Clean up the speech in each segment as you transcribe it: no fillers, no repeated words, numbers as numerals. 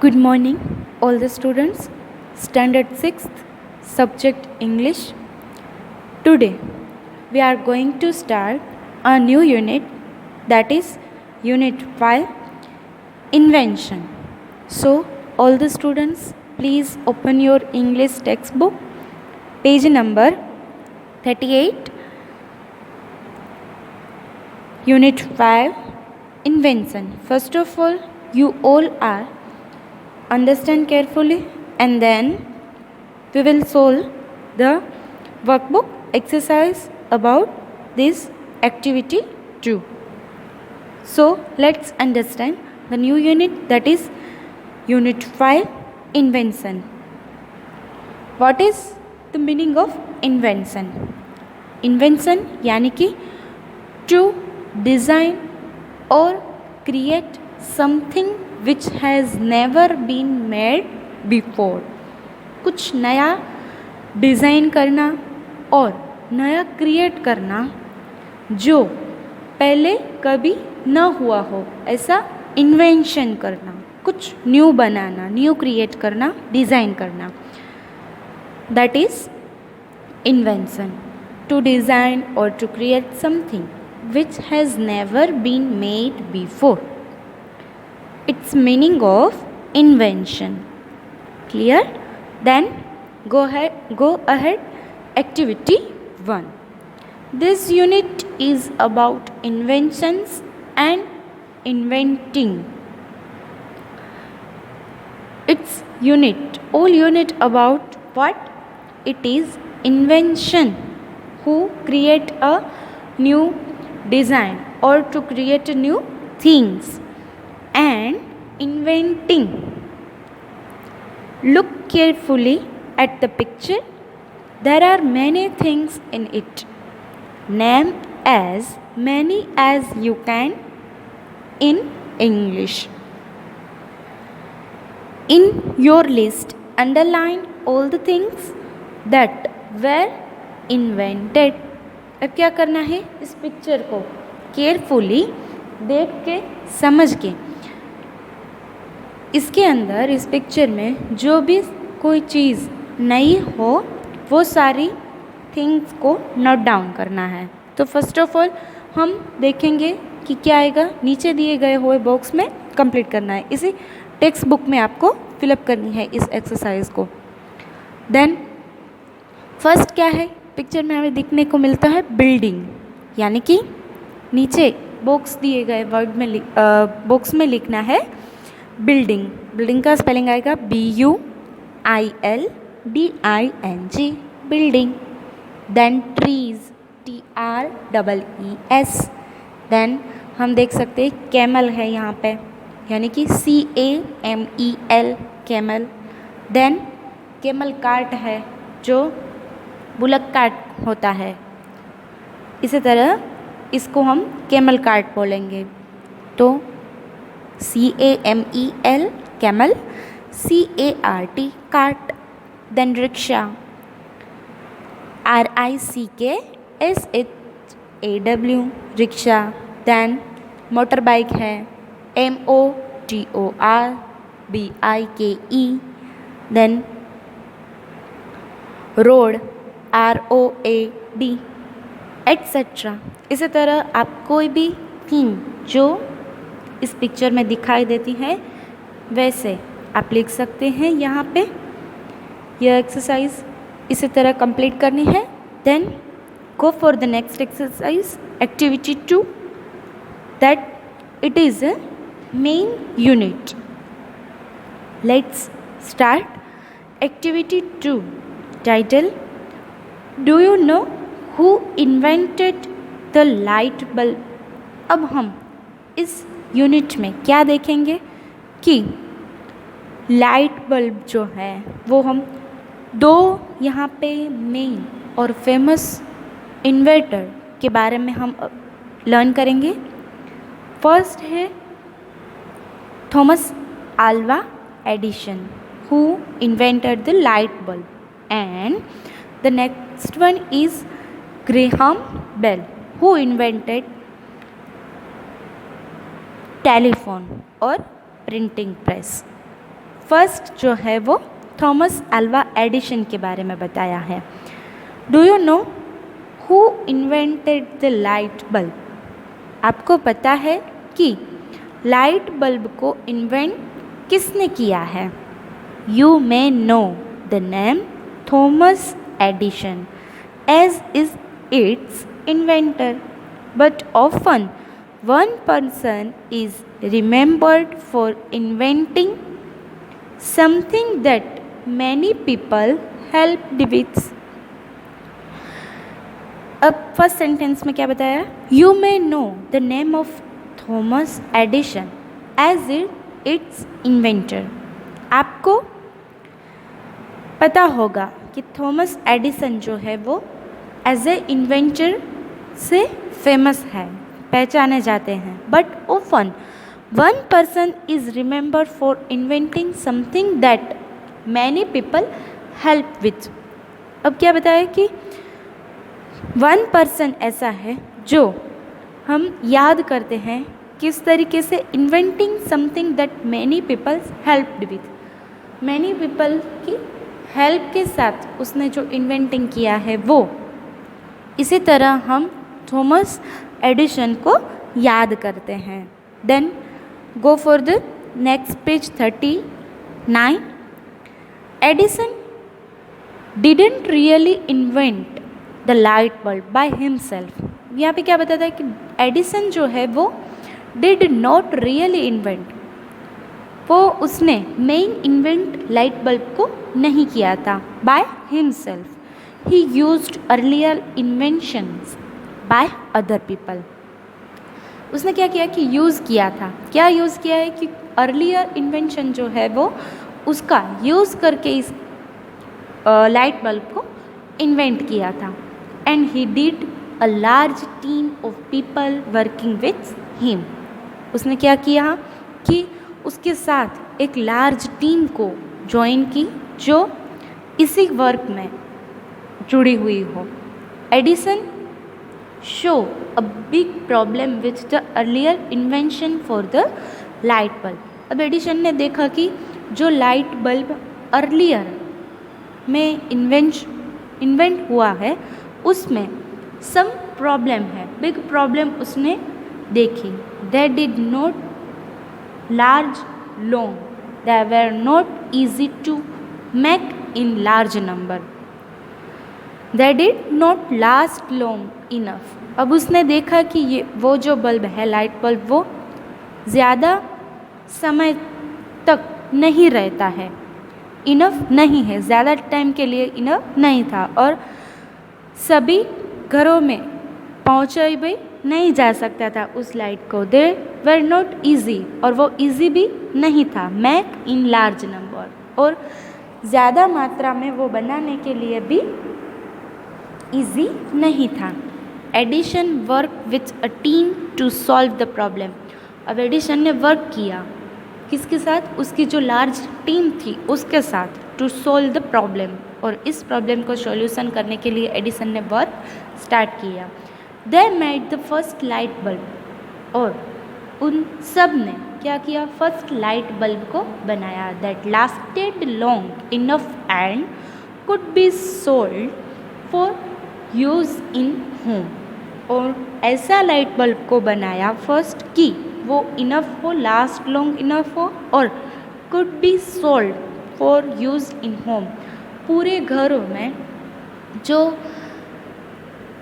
Good morning, all the students. Standard 6th, subject English. Today, we are going to start a new unit, that is Unit 5, Invention. So, all the students, please open your English textbook, page number 38, Unit 5, Invention. First of all, you all are understand carefully, and then we will solve the workbook exercise about this activity 2. So let's understand the new unit, that is Unit 5, Invention. What is the meaning of invention? Invention यानी कि to design or create something which has never been made before. कुछ नया design करना और नया create करना जो पहले कभी न हुआ हो, ऐसा इन्वेंशन करना, कुछ न्यू बनाना, न्यू क्रिएट करना, डिज़ाइन करना, that is invention. To design और to create something which has never been made before. It's meaning of invention. Clear? Then go ahead. Activity 1. This unit is about inventions and inventing. It's all unit about what? It is invention. Who create a new design or to create new things, and inventing. Look carefully at the picture. There are many things in it. Name as many as you can in English. In your list, underline all the things that were invented. अब क्या करना है, इस picture को carefully देख के समझ के इसके अंदर, इस पिक्चर में जो भी कोई चीज़ नई हो वो सारी थिंग्स को नोट डाउन करना है. तो फर्स्ट ऑफ ऑल हम देखेंगे कि क्या आएगा. नीचे दिए गए हुए बॉक्स में कंप्लीट करना है. इसी टेक्स्ट बुक में आपको फिलअप करनी है इस एक्सरसाइज को. देन फर्स्ट क्या है, पिक्चर में हमें दिखने को मिलता है बिल्डिंग, यानी कि नीचे बॉक्स दिए गए वर्ड में बॉक्स में लिखना है बिल्डिंग. बिल्डिंग का स्पेलिंग आएगा BUILDING, building. Then trees, TREES. Then हम देख सकते हैं कैमल है यहाँ पे, यानी कि CAMEL, camel. Then camel cart है जो बुलक कार्ट होता है. इसी तरह इसको हम कैमल कार्ट बोलेंगे. तो CAMEL, camel, CART, cart. Then rickshaw, RICKSHAW, rickshaw. Then motor bike है MOTORBIKE. Then road, ROAD, etcetera. इसी तरह आप कोई भी थिंग जो इस पिक्चर में दिखाई देती है वैसे आप लिख सकते हैं यहाँ पे. यह एक्सरसाइज इसी तरह कंप्लीट करनी है. Then go for the next exercise, activity 2, that it is a main unit. Let's start activity 2. Title, do you know who invented the light bulb. अब हम इस यूनिट में क्या देखेंगे कि लाइट बल्ब जो है वो हम दो यहाँ पे मेन और फेमस इन्वेंटर के बारे में हम लर्न करेंगे. फर्स्ट है Thomas Alva Edison, who invented the light bulb, and the next one is Graham Bell, who invented telephone or printing press. First जो है वो थॉमस अल्वा एडिशन के बारे में बताया है। Do you know who invented the light bulb? आपको पता है कि लाइट बल्ब को इन्वेंट किसने किया है? You may know the name Thomas Edison as is its inventor, but often one person is remembered for inventing something that many people helped with. अब first sentence में क्या बताया? You may know the name of Thomas Edison as its inventor. आपको पता होगा कि Thomas Edison जो है वो एज ए इन्वेंटर से फेमस है, पहचाने जाते हैं। But often one person is remember for inventing something that many people help with. अब क्या बताया कि वन पर्सन ऐसा है जो हम याद करते हैं किस तरीके से, inventing something that many people helped with. Many people की हेल्प के साथ उसने जो इन्वेंटिंग किया है वो। इसी तरह हम थॉमस एडिशन को याद करते हैं। Then go for the next page 39। Edison didn't really invent the light bulb by himself. यहाँ पे क्या बताता है कि एडिसन जो है वो डिड नॉट रियली इन्वेंट, वो उसने मेन इन्वेंट लाइट बल्ब को नहीं किया था by himself. He used earlier inventions by other people. उसने क्या किया कि यूज़ किया था। क्या यूज़ किया है कि अर्लियर इन्वेंशन जो है वो उसका यूज़ करके इस लाइट बल्ब को इन्वेंट किया था। And he did a large team of people working with him. उसने क्या किया कि उसके साथ एक लार्ज टीम को ज्वाइन की जो इसी वर्क में जुड़ी हुई हो। Edison show a big problem with the earlier invention for the light bulb। अब एडिशन ने देखा कि जो लाइट बल्ब अर्लियर में इन्वेंट हुआ है उसमें सम प्रॉब्लम है, बिग प्रॉब्लम उसने देखी। They did not large long, they were not easy to make in large number, they did not last long enough. अब उसने देखा कि ये वो जो बल्ब है लाइट बल्ब वो ज़्यादा समय तक नहीं रहता है, इनफ नहीं है, ज़्यादा टाइम के लिए इनफ नहीं था और सभी घरों में पहुँचाई भी नहीं जा सकता था उस लाइट को। दे वर नॉट ईजी, और वो ईजी भी नहीं था मेक इन लार्ज नंबर, और ज़्यादा मात्रा में वो बनाने के लिए भी ईजी नहीं था। Edison work with a team to solve the problem. अब एडिशन ने वर्क किया किसके साथ? उसकी जो लार्ज टीम थी उसके साथ, टू सॉल्व द प्रॉब्लम, और इस प्रॉब्लम को सॉल्यूशन करने के लिए एडिसन ने वर्क स्टार्ट किया। They made the first light bulb, और उन सब ने क्या किया? फर्स्ट लाइट बल्ब को बनाया। That lasted long enough and could be sold for use in home, और ऐसा लाइट बल्ब को बनाया फर्स्ट कि वो इनफ हो, लास्ट लॉन्ग इनफ हो, और could be sold for use in home, पूरे घरों में जो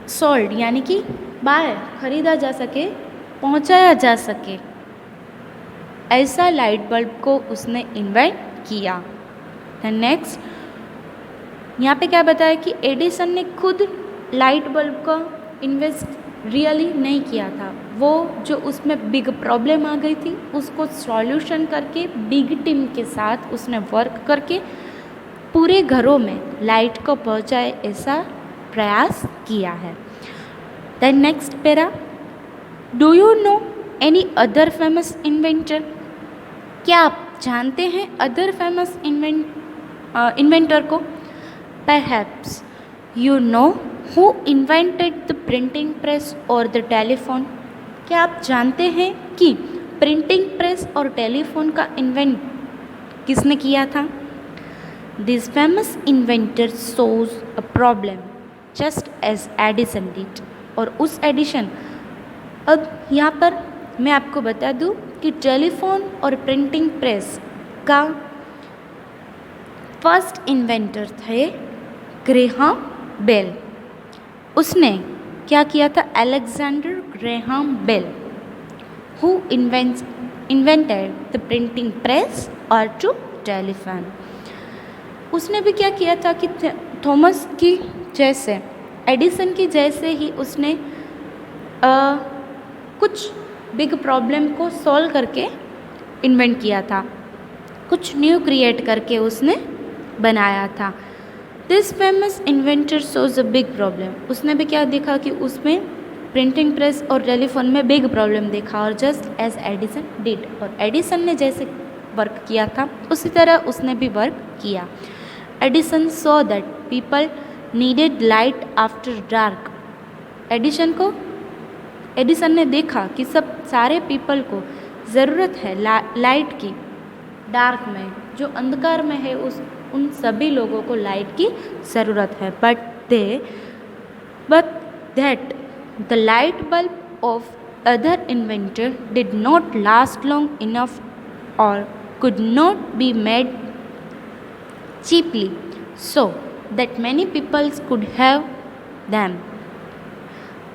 सोल्ड यानी कि बाहर खरीदा जा सके, पहुंचाया जा सके, ऐसा लाइट बल्ब को उसने इन्वेंट किया। नेक्स्ट यहाँ पे क्या बताया कि एडिसन ने खुद लाइट बल्ब का इन्वेस्ट रियली नहीं किया था, वो जो उसमें बिग प्रॉब्लम आ गई थी उसको सॉल्यूशन करके बिग टीम के साथ उसने वर्क करके पूरे घरों में लाइट को पहुंचाए, ऐसा प्रयास किया है। Then next para, do you know any other famous inventor? क्या आप जानते हैं अदर फेमस इन्वेंटर को? Perhaps you know who invented the printing press और द टेलीफोन? क्या आप जानते हैं कि प्रिंटिंग प्रेस और टेलीफोन का इन्वेंट किसने किया था? दिस फेमस इन्वेंटर सोज a problem just as Edison did. और उस एडिशन, अब यहाँ पर मैं आपको बता दूँ कि टेलीफोन और प्रिंटिंग प्रेस का फर्स्ट इन्वेंटर थे ग्रेहाम बेल। उसने क्या किया था? Alexander Graham Bell, who invented the printing press और टू टेलीफोन। उसने भी क्या किया था कि थॉमस की जैसे, एडिसन की जैसे ही उसने कुछ बिग प्रॉब्लम को सॉल्व करके इन्वेंट किया था, कुछ न्यू क्रिएट करके उसने बनाया था। दिस फेमस इन्वेंटर सोज अ बिग प्रॉब्लम। उसने भी क्या देखा कि उसमें प्रिंटिंग प्रेस और टेलीफोन में बिग प्रॉब्लम देखा, और जस्ट एज एडिसन डिड, और एडिसन ने जैसे वर्क किया था उसी तरह उसने भी वर्क किया। Edison saw that people needed light after dark. Edison ने देखा कि सारे पीपल को ज़रूरत है लाइट की, डार्क में, जो अंधकार में है उन सभी लोगों को लाइट की ज़रूरत है। But that the light bulb of other inventor did not last long enough और could not be made cheaply so that many peoples could have them.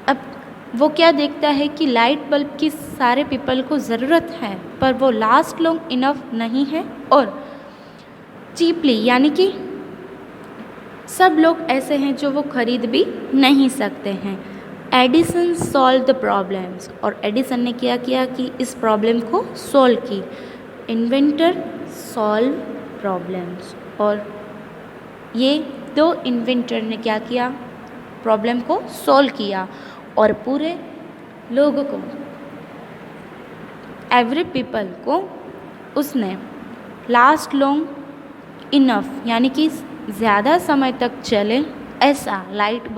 अब वो क्या देखता है कि लाइट बल्ब की सारे पीपल को ज़रूरत है, पर वो लास्ट लॉन्ग इनफ नहीं है और चीपली, यानी कि सब लोग ऐसे हैं जो वो खरीद भी नहीं सकते हैं। एडिसन सॉल्व द प्रॉब्लम्स, और एडिसन ने क्या किया कि इस प्रॉब्लम को सॉल्व की। इन्वेंटर सॉल्व प्रॉब्लम्स, और ये दो इन्वेंटर ने क्या किया? प्रॉब्लम को सॉल्व किया, और पूरे लोगों को, एवरी पीपल को उसने लास्ट लॉन्ग इनफ, यानी कि ज़्यादा समय तक चले ऐसा लाइट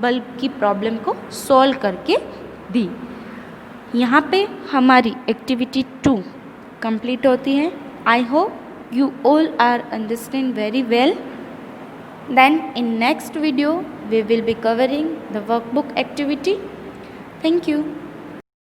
बल्ब की प्रॉब्लम को सॉल्व करके दी। यहाँ पे हमारी एक्टिविटी 2 कंप्लीट होती है। I hope you all are understand very well. Then in next video we will be covering the workbook activity. Thank you.